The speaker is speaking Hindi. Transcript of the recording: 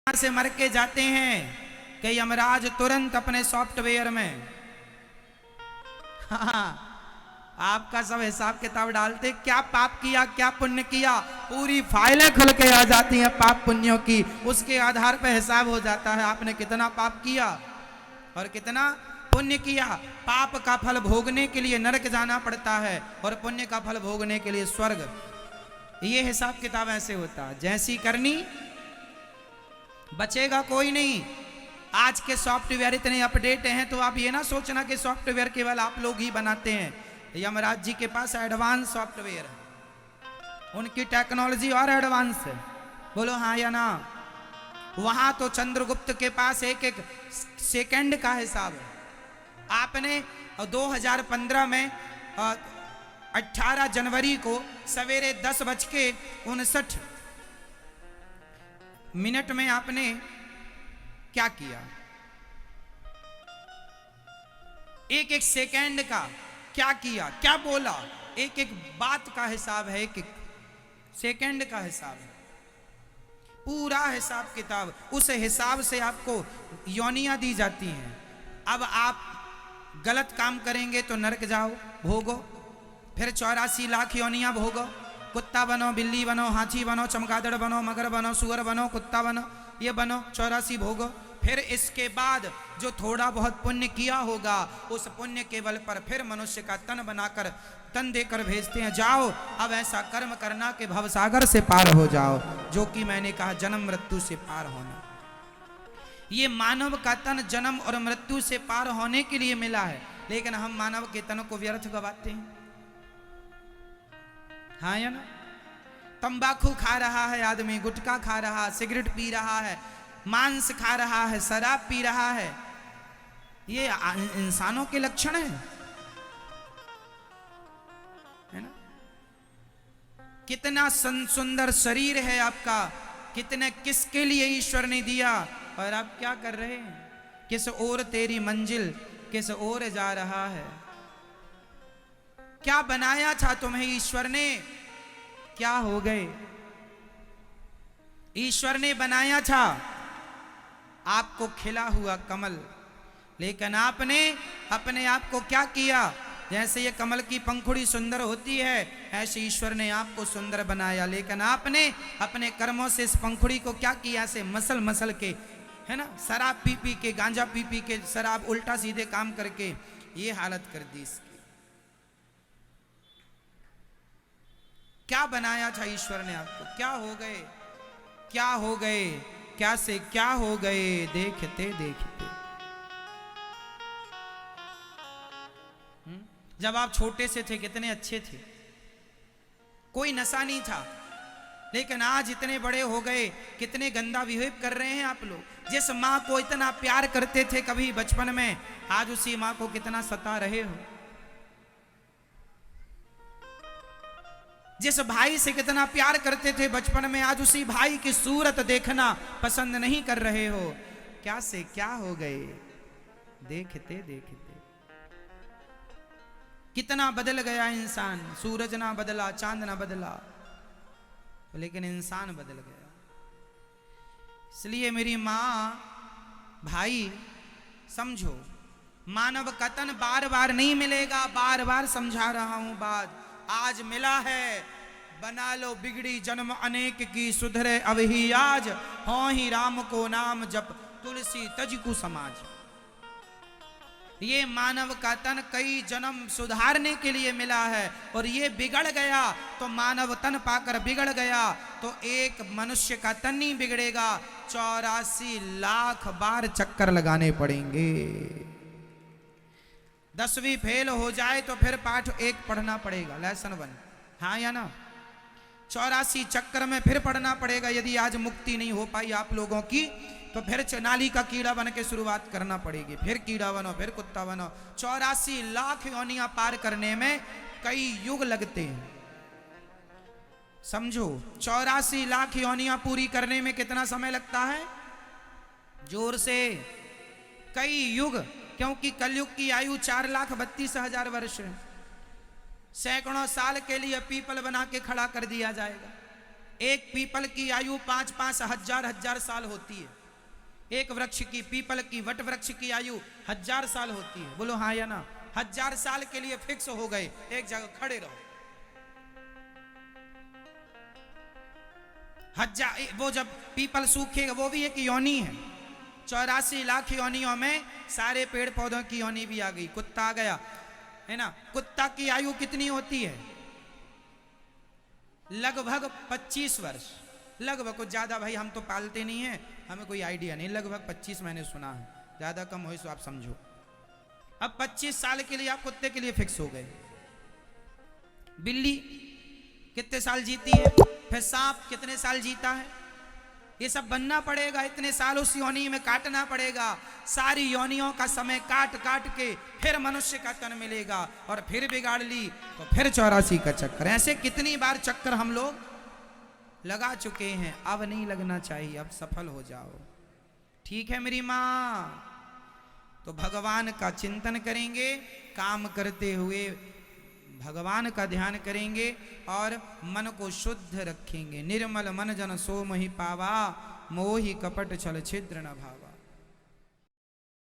से मर के जाते हैं कि यमराज तुरंत अपने सॉफ्टवेयर में हाँ, आपका सब हिसाब किताब डालते, क्या पाप किया क्या पुण्य किया, पूरी फाइलें खुल के आ जाती हैं पाप पुण्यों की। उसके आधार पर हिसाब हो जाता है आपने कितना पाप किया और कितना पुण्य किया। पाप का फल भोगने के लिए नरक जाना पड़ता है और पुण्य का फल भोगने के लिए स्वर्ग। ये हिसाब किताब ऐसे होता है, जैसी करनी बचेगा कोई नहीं। आज के सॉफ्टवेयर इतने अपडेट हैं तो आप ये ना सोचना कि सॉफ्टवेयर केवल आप लोग ही बनाते हैं। यमराज जी के पास एडवांस सॉफ्टवेयर है, उनकी टेक्नोलॉजी और एडवांस है। बोलो हाँ या ना। वहां तो चंद्रगुप्त के पास एक एक सेकंड का हिसाब है। आपने 2015 में 18 जनवरी को सवेरे 10:59 में आपने क्या किया, एक एक सेकंड का क्या किया, क्या बोला, एक एक बात का हिसाब है, एक एक सेकंड का हिसाब है, पूरा हिसाब किताब। उस हिसाब से आपको योनियां दी जाती हैं। अब आप गलत काम करेंगे तो नरक जाओ, भोगो, फिर 84 लाख योनियां भोगो। कुत्ता बनो, बिल्ली बनो, हाथी बनो, चमगादड़ बनो, मगर बनो, सुअर बनो, कुत्ता बनो, ये बनो, 84 भोगो। फिर इसके बाद जो थोड़ा बहुत पुण्य किया होगा उस पुण्य के बल पर फिर मनुष्य का तन बनाकर तन देकर भेजते हैं, जाओ अब ऐसा कर्म करना कि भवसागर से पार हो जाओ, जो कि मैंने कहा जन्म मृत्यु से पार होना। ये मानव का तन जन्म और मृत्यु से पार होने के लिए मिला है, लेकिन हम मानव के तन को व्यर्थ गवाते हैं। हाँ या ना। तंबाकू खा रहा है आदमी, गुटखा खा रहा, सिगरेट पी रहा है, मांस खा रहा है, शराब पी रहा है, ये इंसानों के लक्षण है ना। कितना सुंदर शरीर है आपका, कितने किसके लिए ईश्वर ने दिया, और आप क्या कर रहे हैं, किस ओर तेरी मंजिल किस ओर जा रहा है। क्या बनाया था तुम्हें ईश्वर ने, क्या हो गए। ईश्वर ने बनाया था आपको खिला हुआ कमल, लेकिन आपने अपने आप को क्या किया। जैसे ये कमल की पंखुड़ी सुंदर होती है ऐसे ईश्वर ने आपको सुंदर बनाया, लेकिन आपने अपने कर्मों से इस पंखुड़ी को क्या किया, से मसल मसल के, है ना, शराब पी पी के, गांजा पी पी के, शराब उल्टा सीधे काम करके ये हालत कर दी इसकी। क्या बनाया था ईश्वर ने आपको, क्या हो गए, क्या हो गए, क्या से क्या हो गए, देखते देखते। जब आप छोटे से थे कितने अच्छे थे, कोई नशा नहीं था, लेकिन आज इतने बड़े हो गए कितने गंदा बिहेव कर रहे हैं आप लोग। जिस माँ को इतना प्यार करते थे कभी बचपन में, आज उसी माँ को कितना सता रहे हो। जिस भाई से कितना प्यार करते थे बचपन में, आज उसी भाई की सूरत देखना पसंद नहीं कर रहे हो। क्या से क्या हो गए, देखते देखते। कितना बदल गया इंसान, सूरज ना बदला, चांद ना बदला, लेकिन इंसान बदल गया। इसलिए मेरी माँ भाई समझो, मानव का तन बार बार नहीं मिलेगा, बार बार समझा रहा हूं बात। आज मिला है, बना लो बिगड़ी जन्म अनेक की, सुधरे अब ही आज, हो ही राम को नाम जप, तुलसी तज को समाज। ये मानव का तन कई जन्म सुधारने के लिए मिला है, और ये बिगड़ गया तो मानव तन पाकर बिगड़ गया तो एक मनुष्य का तन नहीं बिगड़ेगा, 84 लाख बार चक्कर लगाने पड़ेंगे। 10वीं फेल हो जाए तो फिर पाठ 1 पढ़ना पड़ेगा, लेसन 1, हाँ या ना। 84 चक्कर में फिर पढ़ना पड़ेगा। यदि आज मुक्ति नहीं हो पाई आप लोगों की तो फिर नाली का कीड़ा बन के शुरुआत करना पड़ेगी, फिर कीड़ा बनो, फिर कुत्ता बनो। 84 लाख योनियां पार करने में कई युग लगते हैं, समझो। 84 लाख योनियां पूरी करने में कितना समय लगता है, जोर से, कई युग। क्योंकि कलयुग की आयु 4,32,000 वर्ष है। सैकड़ों साल के लिए पीपल बना के खड़ा कर दिया जाएगा। एक पीपल की आयु 5-5 हजार साल होती है। एक वृक्ष की, पीपल की, वट वृक्ष की आयु 1000 साल होती है। बोलो हाँ या ना? 1000 साल के लिए फिक्स हो गए, एक जगह खड़े रहो। वो जब पीपल सूखेगा, वो भी एक योनि है। 84 लाख योनियों में सारे पेड़ पौधों की योनि भी आ गई। कुत्ता आ गया, है ना? कुत्ता की आयु कितनी होती है? लगभग 25 वर्ष। लगभग, कुछ ज्यादा भाई हम तो पालते नहीं हैं, हमें कोई आइडिया नहीं। लगभग 25 मैंने सुना है, ज्यादा कम हो तो आप समझो। अब 25 साल के लिए आप कुत्ते के लिए फिक्स हो गए। बिल्ली कितने साल जीती है? फिर सांप कितने साल जीता है? ये सब बनना पड़ेगा, इतने साल उस योनि में काटना पड़ेगा। सारी योनियों का समय काट काट के फिर मनुष्य का तन मिलेगा, और फिर बिगाड़ ली तो फिर 84 का चक्कर। ऐसे कितनी बार चक्कर हम लोग लगा चुके हैं। अब नहीं लगना चाहिए, अब सफल हो जाओ। ठीक है मेरी माँ? तो भगवान का चिंतन करेंगे, काम करते हुए भगवान का ध्यान करेंगे और मन को शुद्ध रखेंगे। निर्मल मन जन सो मोहि पावा, मोहि कपट छल छिद्र न भावा।